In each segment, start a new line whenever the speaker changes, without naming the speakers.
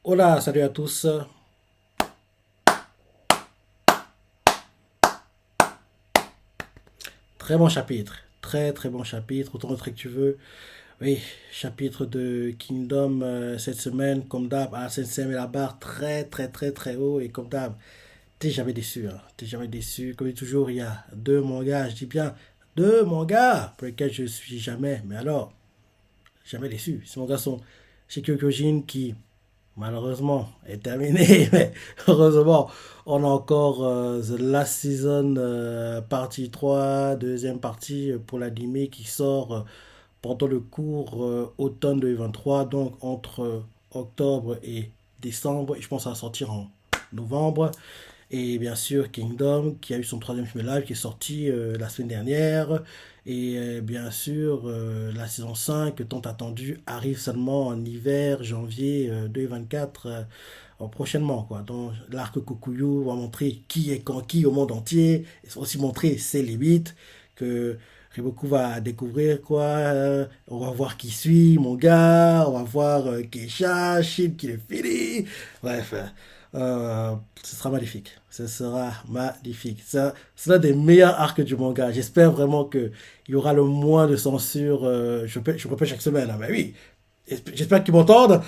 Hola, salut à tous. Très bon chapitre. Très très bon chapitre. Autant de trucs que tu veux. Oui, chapitre de Kingdom cette semaine. Comme d'hab, Ascensem et la barre très très très très haut. Et comme d'hab, t'es jamais déçu. Hein. T'es jamais déçu. Comme je dis toujours, il y a deux mangas. Je dis bien deux mangas pour lesquels je suis jamais. Mais alors, jamais déçu. Ces mangas sont chez Kyokujin qui malheureusement est terminé, mais heureusement, on a encore The Last Season partie 3 deuxième partie pour l'anime qui sort pendant le cours automne 2023, donc entre octobre et décembre, et je pense que ça va sortir en novembre. Et bien sûr, Kingdom, qui a eu son troisième film live, qui est sorti la semaine dernière. Et bien sûr, la saison 5 tant attendue, arrive seulement en hiver, janvier 2024, prochainement. Quoi. Donc, l'arc Kokuyu va montrer qui est quand qui au monde entier. Et ça va aussi montrer ses limites, que Riboku va découvrir. Quoi. On va voir qui suit, mon gars. On va voir Keisha, Shin qui est fini. Bref. Ce sera magnifique. Ce sera magnifique. Ça, c'est l'un des meilleurs arcs du manga. J'espère vraiment qu'il y aura le moins de censure. Je répète chaque semaine, hein, mais oui. J'espère qu'ils m'entendent.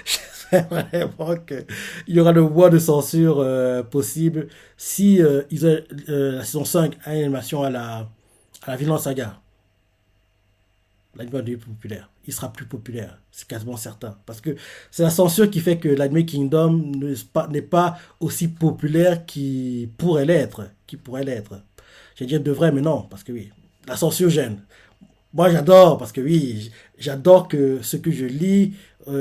J'espère vraiment qu'il y aura le moins de censure possible. Si la saison 5 a une animation à la Vinland Saga, l'anime va devenir plus populaire. Il sera plus populaire, c'est quasiment certain. Parce que c'est la censure qui fait que l'anime Kingdom n'est pas aussi populaire qu'il pourrait l'être. Qui pourrait l'être. J'ai dit de vrai, mais non, parce que oui, la censure gêne. Moi, j'adore, parce que oui, j'adore que ce que je lis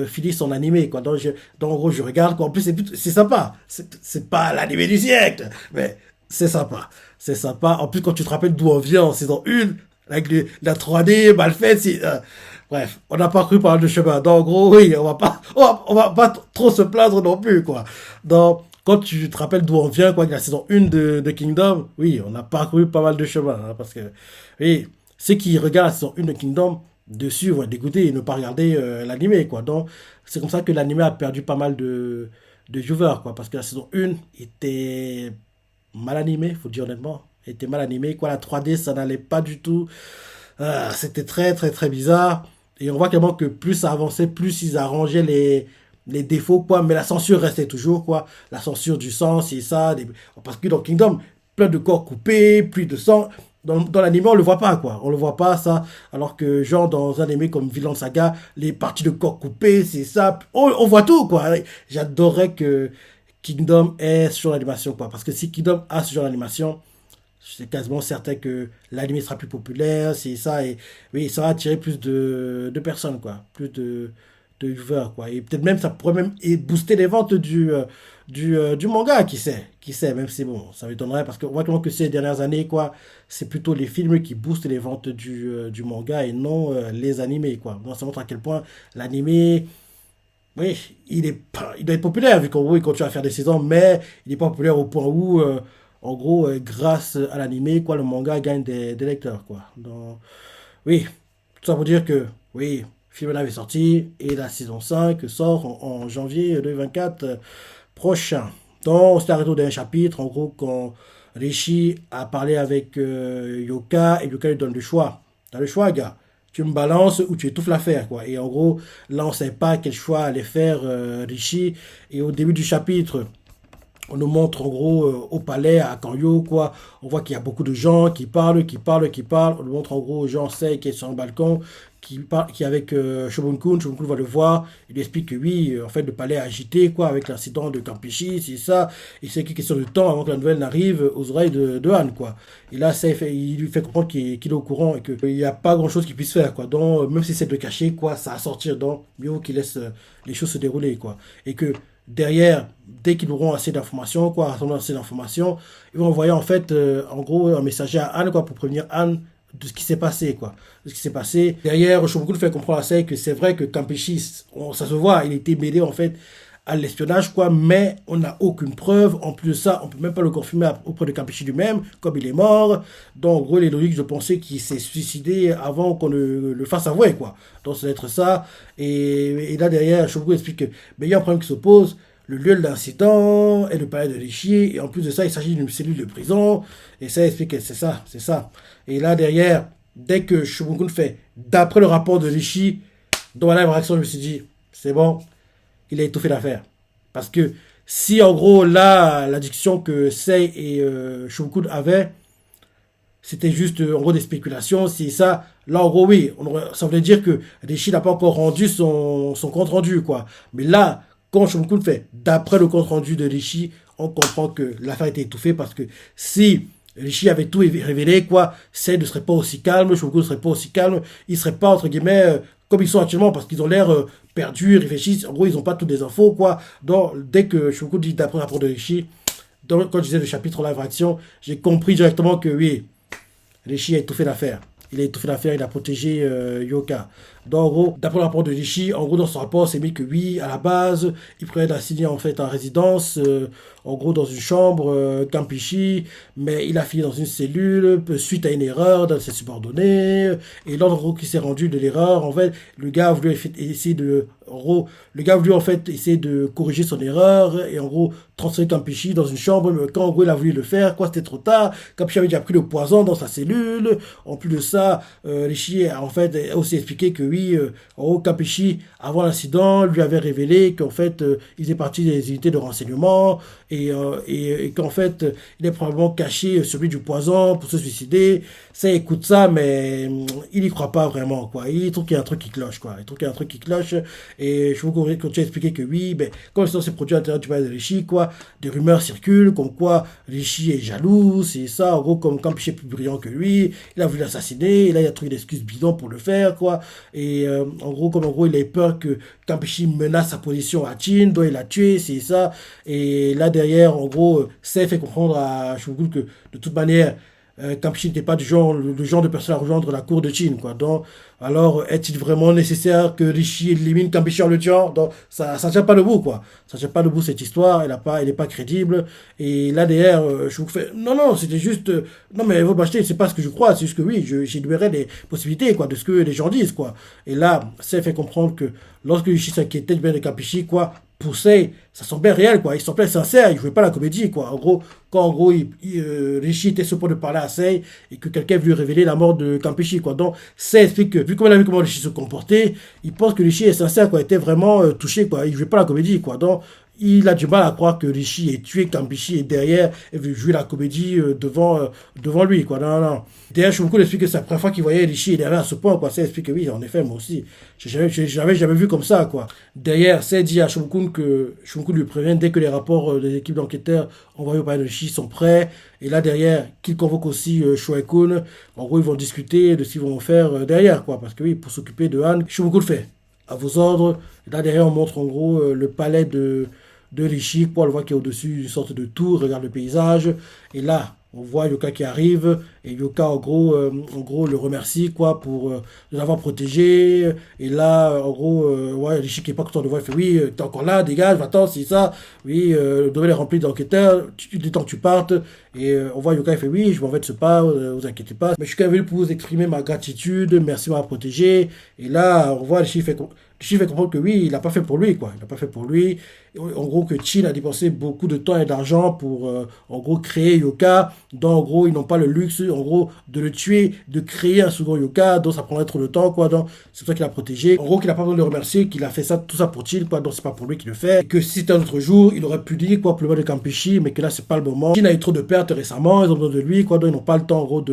finisse en animé, quoi. Donc, en gros, je regarde, quoi. En plus, c'est sympa. C'est pas l'animé du siècle, mais c'est sympa. C'est sympa. En plus, quand tu te rappelles d'où on vient en saison 1, avec la 3D mal faite, bref, on n'a pas cru par le chemin. Donc, en gros, oui, on va pas trop se plaindre non plus, quoi. Donc, quand tu te rappelles d'où on vient, quoi, avec la saison 1 de Kingdom, oui, on a parcouru pas mal de chemin, hein, parce que, oui, ceux qui regardent la saison 1 de Kingdom, dessus, vont être dégoûtés et ne pas regarder l'animé, quoi. Donc, c'est comme ça que l'animé a perdu pas mal de viewers, quoi, parce que la saison 1 était mal animée, faut dire honnêtement. Elle était mal animée, quoi. La 3D, ça n'allait pas du tout. C'était très, très, très bizarre. Et on voit clairement que plus ça avançait, plus ils arrangeaient les défauts, quoi. Mais la censure restait toujours, quoi. La censure du sang, c'est ça. Parce que dans Kingdom, plein de corps coupés, plus de sang. Dans l'anime, on le voit pas, quoi. On le voit pas, ça. Alors que, genre, dans un anime comme Vinland Saga, les parties de corps coupées, c'est ça. On voit tout, quoi. J'adorerais que Kingdom ait ce genre d'animation, quoi. Parce que si Kingdom a ce genre d'animation, c'est quasiment certain que l'anime sera plus populaire, c'est ça, et oui, ça va attirer plus de personnes, quoi, plus de viewers, quoi, et peut-être même, ça pourrait même booster les ventes du manga, qui sait, même si bon, ça m'étonnerait, parce qu'on voit comment que ces dernières années, quoi, c'est plutôt les films qui boostent les ventes du manga, et non les animés, quoi, donc ça montre à quel point l'animé, oui, il doit être populaire, vu qu'en gros, il continue à faire des saisons, mais il n'est pas populaire au point où, en gros, grâce à l'animé, quoi, le manga gagne des lecteurs, quoi. Donc, oui, tout ça pour dire que, oui, Film Live est sorti, et la saison 5 sort en janvier 2024 prochain. Donc, on s'est arrêté au dernier chapitre, en gros, quand Rishi a parlé avec Yoka, et Yoka lui donne le choix. T'as le choix, gars. Tu me balances ou tu étouffes l'affaire, quoi. Et en gros, là, on ne savait pas quel choix allait faire Rishi. Et au début du chapitre, on nous montre en gros au palais à Kanyo, quoi. On voit qu'il y a beaucoup de gens qui parlent, qui parlent, qui parlent. On nous montre en gros Jean Sei qui est sur un balcon, qui est avec Shobunkun. Shobunkun va le voir. Il lui explique que oui, en fait, le palais est agité, quoi, avec l'incident de Kampishi, c'est ça. Et c'est qu'une question de temps avant que la nouvelle n'arrive aux oreilles de Han, quoi. Et là, il lui fait comprendre qu'il est au courant et qu'il n'y a pas grand chose qu'il puisse faire, quoi. Donc, même si c'est de cacher, quoi, ça va sortir. Donc, mieux vaut qu'il laisse les choses se dérouler, quoi. Et que derrière, dès qu'ils auront assez d'informations, quoi, rassembler assez d'informations, ils vont envoyer en fait, en gros, un messager à Anne, quoi, pour prévenir Anne de ce qui s'est passé, quoi. De ce qui s'est passé. Derrière, Shoboku fait comprendre à Sei que c'est vrai que Kampeshi, ça se voit, il était mêlé, en fait, à l'espionnage, quoi, mais on n'a aucune preuve. En plus de ça, on peut même pas le confirmer auprès de Campechi lui-même, comme il est mort. Donc, en gros, il est logique de penser qu'il s'est suicidé avant qu'on le fasse avouer, quoi. Donc, ça doit être ça. Et là, derrière, Shogun explique que, mais il y a un problème qui se pose. Le lieu de l'incident est le palais de Rishi. Et en plus de ça, il s'agit d'une cellule de prison. Et ça explique que c'est ça, c'est ça. Et là, derrière, dès que Shogun fait, d'après le rapport de Rishi, dans la live réaction, je me suis dit, c'est bon, il a étouffé l'affaire. Parce que si en gros là, l'addiction que Sei et Shogun avaient, c'était juste en gros des spéculations, si ça, là en gros oui, ça voulait dire que Rishi n'a pas encore rendu son compte rendu, quoi. Mais là, quand Shogun fait, d'après le compte rendu de Rishi, on comprend que l'affaire a été étouffée parce que si Rishi avait tout révélé, quoi, Sei ne serait pas aussi calme, Shogun ne serait pas aussi calme, il ne serait pas, entre guillemets, comme ils sont actuellement, parce qu'ils ont l'air perdus, réfléchissent, en gros, ils n'ont pas toutes les infos, quoi. Donc, dès que Shogun dit d'après le rapport de Rishi, quand je disais le chapitre live action, j'ai compris directement que oui, Rishi a étouffé l'affaire. Il a étouffé l'affaire, il a protégé Yoka. Donc, en gros, d'après le rapport de Rishi, en gros, dans son rapport, c'est mis que oui, à la base, il prévoyait d'assigner en fait en résidence, en gros, dans une chambre, Campichi, mais il a fini dans une cellule, suite à une erreur dans ses subordonnés, et l'ordre, en gros, qui s'est rendu de l'erreur, en fait, le gars a voulu essayer de, en gros, le gars a voulu, en fait, essayer de corriger son erreur, et en gros, transférer Campichi dans une chambre, mais quand, en gros, il a voulu le faire, quoi, c'était trop tard, Campichi avait déjà pris le poison dans sa cellule, en plus de ça, Rishi a, en fait, aussi expliqué que oui, en gros, Campichi, avant l'incident, lui avait révélé qu'en fait, il faisait partie des unités de renseignement et qu'en fait, il est probablement caché celui du poison pour se suicider. Ça, écoute ça, mais il y croit pas vraiment, quoi. Il trouve qu'il y a un truc qui cloche, quoi. Il trouve qu'il y a un truc qui cloche. Et je vous continue à expliquer que oui, ben, comme l'incident s'est produit à l'intérieur du palais de Rishi, quoi, des rumeurs circulent, comme quoi Rishi est jaloux, c'est ça, en gros, comme Campichi est plus brillant que lui, il a voulu l'assassiner, et là, il a trouvé d'excuses bidons pour le faire, quoi. Et en gros, comme en gros, il a eu peur que Campechi menace sa position à Chin, dont il l'a tué, c'est ça. Et là, derrière, en gros, ça fait comprendre à Shogun que, de toute manière, Campechi n'était pas le genre de personne à rejoindre la cour de Chin, quoi. Donc, alors, est-il vraiment nécessaire que Rishi élimine Campechi en le tuant? Donc, ça tient pas debout, quoi. Ça tient pas debout, cette histoire. Elle est pas crédible. Et là, derrière, je vous fais, non, non, c'était juste, non, mais vous m'achetez, c'est pas ce que je crois, c'est juste que oui, j'énumérais des possibilités, quoi, de ce que les gens disent, quoi. Et là, ça fait comprendre que lorsque Rishi s'inquiétait du bien de Campechi, quoi, pour Sei, ça semblait réel, quoi. Il semblait sincère, il jouait pas la comédie, quoi. En gros, quand en gros, Rishi était sur le point de parler à Sei et que quelqu'un voulait révéler la mort de Campechi, quoi. Donc, Sei explique que, vu qu'on a vu comment Rishi se comportait, il pense que Rishi est sincère, quoi, était vraiment touché, quoi. Il jouait pas la comédie, quoi. Donc, il a du mal à croire que Rishi est tué, Campechi est derrière et veut jouer la comédie devant lui, quoi. Non, non. D'ailleurs, Shogoku explique que c'est la première fois qu'il voyait Rishi derrière à ce point, quoi. Ça explique que oui, en effet, moi aussi. Jamais vu comme ça, quoi. Derrière, ça dit à Shogoku que Shogoku lui prévient dès que les rapports des équipes d'enquêteurs envoyés au palais de Rishi sont prêts. Et là, derrière, qu'il convoque aussi Shoei-kun. En gros, ils vont discuter de ce qu'ils vont faire derrière, quoi. Parce que oui, pour s'occuper de Han, Shogoku le fait. À vos ordres. Et là, derrière, on montre en gros le palais de Rishi, quoi. On le voit qui est au-dessus d'une sorte de tour, regarde le paysage. Et là, on voit Yoka qui arrive, et Yoka, en gros le remercie, quoi, pour de l'avoir protégé. Et là, en gros, ouais, Rishi qui est pas content de voir, il fait, oui, t'es encore là, dégage, va-t'en, c'est ça. Oui, le domaine est rempli d'enquêteurs, il est temps que tu partes. Et on voit Yoka, il fait, oui, je m'en vais de ce pas, vous inquiétez pas. Mais je suis quand même venu pour vous exprimer ma gratitude, merci de m'avoir protégé. Et là, on voit Rishi fait comprendre que oui, il n'a pas fait pour lui, quoi. Il n'a pas fait pour lui. En gros, que Chin a dépensé beaucoup de temps et d'argent pour, en gros, créer Yoka. Donc, en gros, ils n'ont pas le luxe, en gros, de le tuer, de créer un second Yoka. Donc, ça prendrait trop de temps, quoi. Donc, c'est pour ça qu'il a protégé. En gros, qu'il n'a pas besoin de le remercier, qu'il a fait ça, tout ça pour Chin, quoi. Donc, c'est pas pour lui qu'il le fait. Et que si c'était un autre jour, il aurait pu dire, quoi, pour le mal de Campechi, mais que là, c'est pas le moment. Chin a eu trop de pertes récemment, ils ont besoin de lui, quoi. Donc, ils n'ont pas le temps, en gros,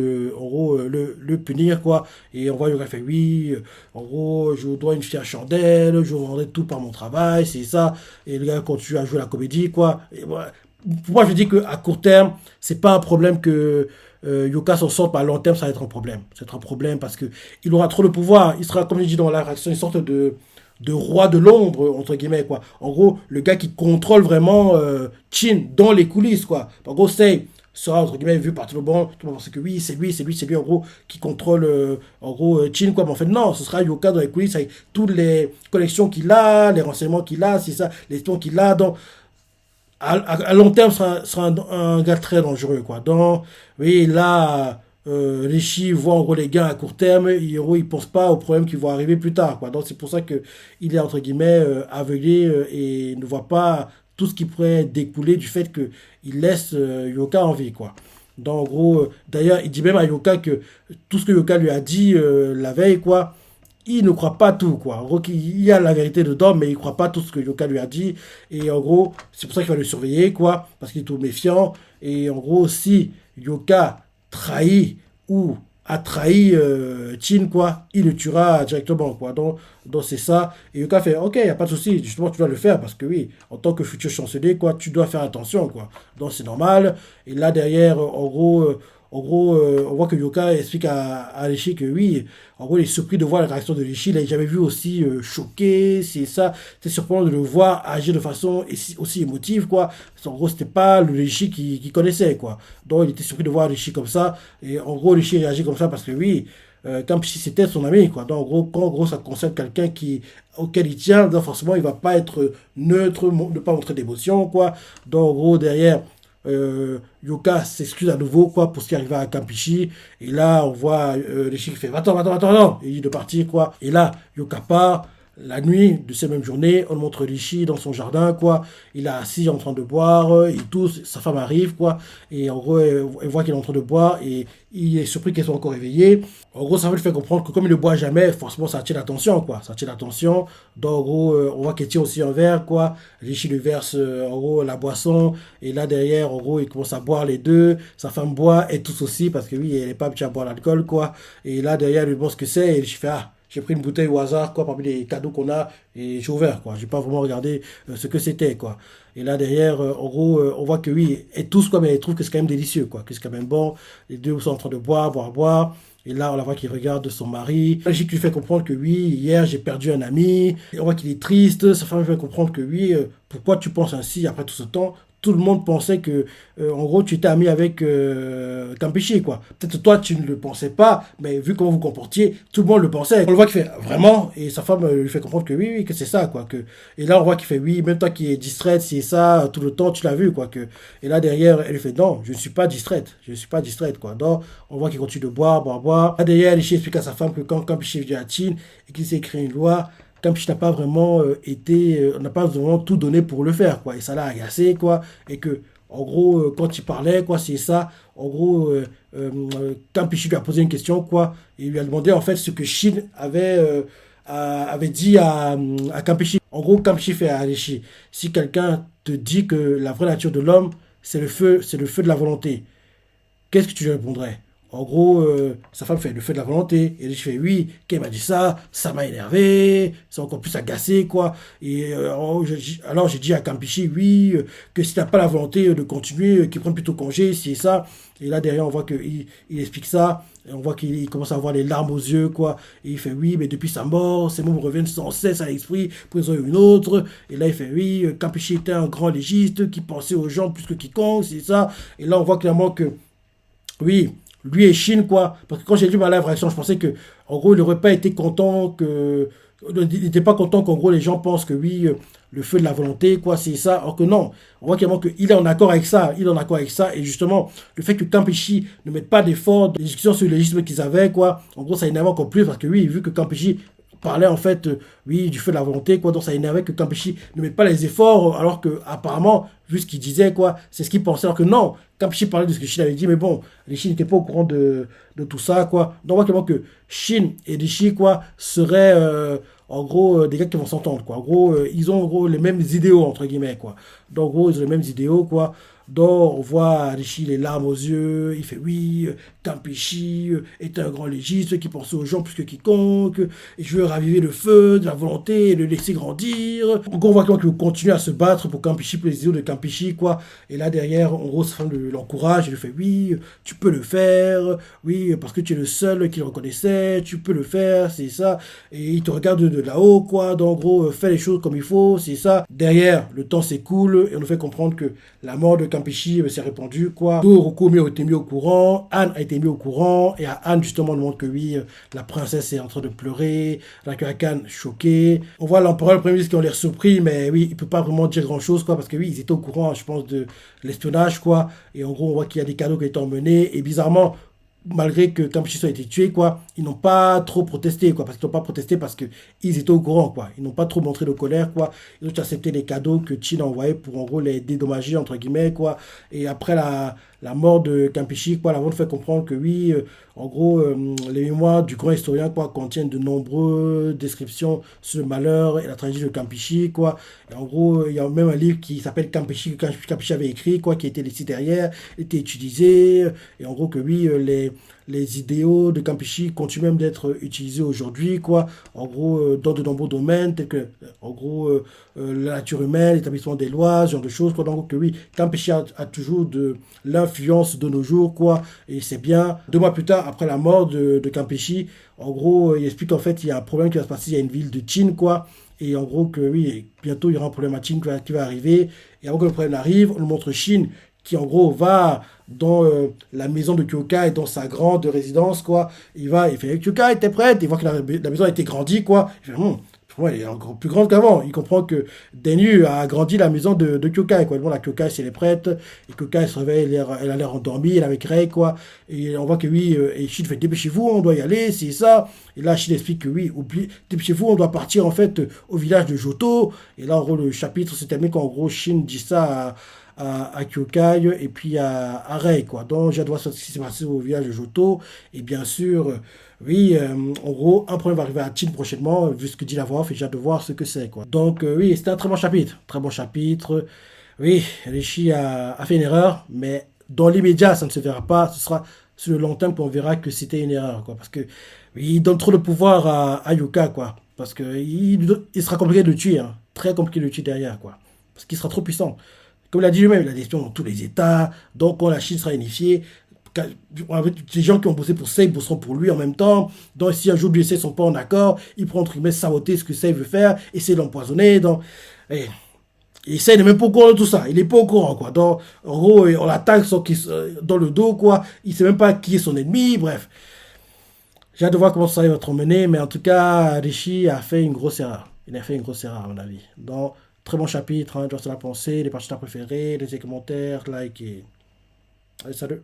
le punir, quoi. Et on voit Yoka fait, oui, en gros, je vous dois une fière chandelle, je vous rendrai tout par mon travail, c'est ça. Et le gars continue à jouer la comédie, quoi. Et voilà. Pour moi, je dis qu'à court terme, c'est pas un problème que Yoka s'en sorte, mais à long terme, ça va être un problème. Ça va être un problème parce que il aura trop de pouvoir. Il sera, comme je dis dans la réaction, une sorte de roi de l'ombre, entre guillemets, quoi. En gros, le gars qui contrôle vraiment Chin dans les coulisses, quoi. En gros, sera, entre guillemets, vu par tout le monde. Tout le monde pense que oui, c'est lui, en gros, qui contrôle, en gros, Chin, quoi. Mais en fait, non, ce sera Yoka dans les coulisses avec toutes les collections qu'il a, les renseignements qu'il a, c'est ça, les tons qu'il a. Donc, à long terme, sera un gars très dangereux, quoi. Donc, oui, là, Rishi voit en gros les gains à court terme, et en gros, il pense pas aux problèmes qui vont arriver plus tard, quoi. Donc, c'est pour ça que il est, entre guillemets, aveuglé et ne voit pas tout ce qui pourrait découler du fait que il laisse Yoka en vie, quoi. Donc, en gros, d'ailleurs, il dit même à Yoka que tout ce que Yoka lui a dit la veille, quoi, il ne croit pas tout, quoi. En gros, il y a la vérité dedans, mais il ne croit pas tout ce que Yoka lui a dit. Et en gros, c'est pour ça qu'il va le surveiller, quoi, parce qu'il est tout méfiant. Et en gros, si Yoka trahit ou a trahi Chin, quoi, il le tuera directement, quoi. Donc c'est ça. Et Yoka fait, ok, il n'y a pas de souci, justement, tu dois le faire, parce que oui, en tant que futur chancelier, quoi, tu dois faire attention, quoi. Donc c'est normal. Et là, derrière, on voit que Yoka explique à Rishi que oui, en gros, il est surpris de voir la réaction de Rishi. Il n'a jamais vu aussi choqué, c'est ça. C'est surprenant de le voir agir de façon aussi émotive, quoi. En gros, c'était pas le Rishi qui connaissait, quoi. Donc, il était surpris de voir Rishi comme ça. Et en gros, Rishi réagit comme ça parce que oui, comme si c'était son ami, quoi. Donc, en gros, quand en gros, ça concerne quelqu'un auquel il tient, donc forcément, il va pas être neutre, ne pas montrer d'émotion, quoi. Donc, en gros, derrière. Yoka s'excuse à nouveau quoi pour ce qui arrive à Kampishi et là on voit les chics qui fait attends et il dit de partir quoi et là Yoka part la nuit de cette même journée on montre Rishi dans son jardin quoi il est assis en train de boire et tout sa femme arrive quoi et en gros elle voit qu'il est en train de boire et il est surpris qu'elle soit encore éveillée en gros ça veut lui faire comprendre que comme il ne boit jamais forcément ça attire l'attention quoi ça attire l'attention donc en gros on voit qu'elle tire aussi un verre quoi Rishi lui verse en gros la boisson et là derrière en gros il commence à boire les deux sa femme boit et tous aussi parce que oui elle n'est pas habituée à boire l'alcool quoi et là derrière il lui demande ce que c'est et Rishi fait ah j'ai pris une bouteille au hasard, quoi, parmi les cadeaux qu'on a, et j'ai ouvert, quoi. J'ai pas vraiment regardé ce que c'était, quoi. Et là, derrière, en gros, on voit que oui, et tous, quoi, mais ils trouvent que c'est quand même délicieux, quoi, que c'est quand même bon. Les deux sont en train de boire. Et là, on la voit qu'il regarde son mari. Logique lui fait comprendre que oui, hier, j'ai perdu un ami. Et on voit qu'il est triste. Sa femme lui fait comprendre que oui, pourquoi tu penses ainsi après tout ce temps? Tout le monde pensait que, en gros, tu étais ami avec Campechi, quoi. Peut-être toi, tu ne le pensais pas, mais vu comment vous comportiez, tout le monde le pensait. On le voit qu'il fait vraiment, et sa femme lui fait comprendre que oui, que c'est ça, quoi. Et là, on voit qu'il fait oui, même toi qui es distraite, c'est ça, tout le temps, tu l'as vu, quoi. Et là, derrière, elle lui fait non, je ne suis pas distraite, quoi. Donc, on voit qu'il continue de boire. Là, derrière, elle explique à sa femme que quand Campechi vient à Chine et qu'il s'est écrit une loi, Campeche n'a pas vraiment on n'a pas vraiment tout donné pour le faire, quoi. Et ça l'a agacé, quoi. Et que, en gros, quand il parlait, quoi, c'est ça. En gros, Campeche lui a posé une question, quoi. Et il lui a demandé, en fait, ce que Shin avait dit à Campeche. En gros, Campeche fait à Rishi. Si quelqu'un te dit que la vraie nature de l'homme, c'est le feu de la volonté, qu'est-ce que tu lui répondrais? En gros, sa femme fait le feu de la volonté. Et je fais oui, qu'elle m'a dit ça m'a énervé, ça m'a encore plus agacé, quoi. Et alors j'ai dit à Campichi, oui, que si t'as pas la volonté de continuer, qu'il prenne plutôt congé, c'est ça. Et là derrière, on voit qu'il explique ça. Et on voit qu'il commence à avoir les larmes aux yeux, quoi. Et il fait oui, mais depuis sa mort, ces mots me reviennent sans cesse à l'esprit, pour une autre. Et là, il fait oui, Campichi était un grand légiste qui pensait aux gens plus que quiconque, c'est ça. Et là, on voit clairement que, oui, lui et Chine, quoi. Parce que quand j'ai lu ma live réaction, je pensais que, en gros, il n'aurait pas été content que. Il n'était pas content qu'en gros les gens pensent que oui, le feu de la volonté, quoi, c'est ça. Alors que non, on voit clairement qu'il est en accord avec ça. Il est en accord avec ça. Et justement, le fait que Campechi ne mette pas d'efforts, des discussions sur le légisme qu'ils avaient, quoi, en gros, ça énerve encore plus parce que oui, vu que Campechi parlait en fait, oui, du feu de la volonté, quoi, donc ça énervait que Campechi ne mette pas les efforts, alors que apparemment, vu ce qu'il disait, quoi, c'est ce qu'il pensait, alors que non, Campechi parlait de ce que Shin avait dit, mais bon, les Shin n'étaient pas au courant de tout ça, quoi. Donc on voit clairement que Shin et Rishi, quoi, seraient, en gros, des gars qui vont s'entendre, quoi. En gros, ils ont, en gros, les mêmes idéaux, entre guillemets, quoi. Donc, en gros, ils ont les mêmes idéaux, quoi. Donc, on voit Rishi les larmes aux yeux, il fait oui, Campechi était un grand légiste qui pensait aux gens plus que quiconque, et je veux raviver le feu de la volonté et le laisser grandir. Donc, on voit qu'il continue à se battre pour Campechi, pour les idéaux de Campechi. Kampishi, quoi. Et là, derrière, en gros, sa femme l'encourage, il lui fait, oui, tu peux le faire, oui, parce que tu es le seul qui le reconnaissait, tu peux le faire, c'est ça. Et il te regarde de là-haut, quoi. Donc, en gros, fais les choses comme il faut, c'est ça. Derrière, le temps s'écoule et on nous fait comprendre que la mort de Kampishi s'est répandue, quoi. Roku a été mis au courant, Anne a été mis au courant, et à Anne, justement, on montre que oui, la princesse est en train de pleurer, la Khan choquée. On voit l'empereur, le premier ministre qui ont l'air surpris, mais oui, il peut pas vraiment dire grand-chose, quoi, parce que oui, ils étaient au courant, je pense, de l'espionnage, quoi. Et en gros, on voit qu'il y a des cadeaux qui ont été emmenés, et bizarrement, malgré que Kampishi a été tué, quoi, ils n'ont pas trop protesté, quoi, parce qu'ils n'ont pas protesté parce qu'ils étaient au courant, quoi. Ils n'ont pas trop montré de colère, quoi. Ils ont accepté les cadeaux que Chin a envoyés pour, en gros, les dédommager, entre guillemets, quoi. Et après la mort de Kampishi, quoi, la vente fait comprendre que oui, en gros, les mémoires du grand historien, quoi, contiennent de nombreuses descriptions sur le malheur et la tragédie de Kampishi, quoi. Et en gros, il y a même un livre qui s'appelle Kampishi, que Kampishi avait écrit, quoi, qui a été laissé derrière, était utilisé, et en gros que oui, les idéaux de Campeche continuent même d'être utilisés aujourd'hui, quoi. En gros, dans de nombreux domaines, tels que, en gros, la nature humaine, l'établissement des lois, ce genre de choses, quoi. Donc, oui, Campeche a toujours de l'influence de nos jours, quoi. Et c'est bien. 2 mois plus tard, après la mort de Campeche, en gros, il explique qu'en fait, il y a un problème qui va se passer. Il y a une ville de Chin, quoi. Et en gros, que oui, bientôt, il y aura un problème à Chin qui va arriver. Et avant que le problème arrive, on nous montre Chine qui en gros va dans la maison de Kyoka et dans sa grande résidence, quoi. Il fait, Kyoka était prête, il voit que la maison a été grandie, quoi. Il fait, ouais, elle est encore plus grande qu'avant. Il comprend que Denyu a agrandi la maison de Kyoka, quoi. Bon, la Kyoka, si elle est prête, et Kyoka, elle se réveille, elle a l'air endormie, elle est avec Rei, quoi. Et on voit que oui, et Shin fait, dépêchez-vous, on doit y aller, c'est ça. Et là, Shin explique que oui, dépêchez-vous, on doit partir, en fait, au village de Johto. Et là, en gros, le chapitre se termine quand, en gros, Shin dit ça à Kyokai et puis à Rei, quoi. Donc, j'ai hâte de voir ce qui s'est passé au village de Johto. Et bien sûr, oui, en gros, un problème va arriver à Chin prochainement, vu ce que dit la voix off, et j'ai hâte de voir ce que c'est, quoi. Donc, oui, c'était un très bon chapitre. Très bon chapitre. Oui, Rishi a fait une erreur, mais dans l'immédiat, ça ne se verra pas. Ce sera sur le long terme qu'on verra que c'était une erreur, quoi. Parce que oui, il donne trop de pouvoir à Yuka, quoi. Parce que il sera compliqué de le tuer, hein. Très compliqué de le tuer derrière, quoi. Parce qu'il sera trop puissant. Comme il a dit lui-même, il a des espions dans tous les États. Donc, quand la Chine sera unifiée, les gens qui ont bossé pour Sei bosseront pour lui en même temps. Donc, si un jour lui et Sei ne sont pas en accord, ils pourront entre guillemets saboter ce que Sei veut faire, essayer de l'empoisonner. Donc, et Sei n'est même pas au courant de tout ça. Il n'est pas au courant, quoi. Donc, en gros, on l'attaque dans le dos, quoi. Il ne sait même pas qui est son ennemi. Bref. J'ai hâte de voir comment ça va être emmené. Mais en tout cas, Rishi a fait une grosse erreur. Il a fait une grosse erreur, à mon avis. Donc, très bon chapitre, hein, je dois se la penser, les parties préférées, les commentaires, like et... Allez, salut.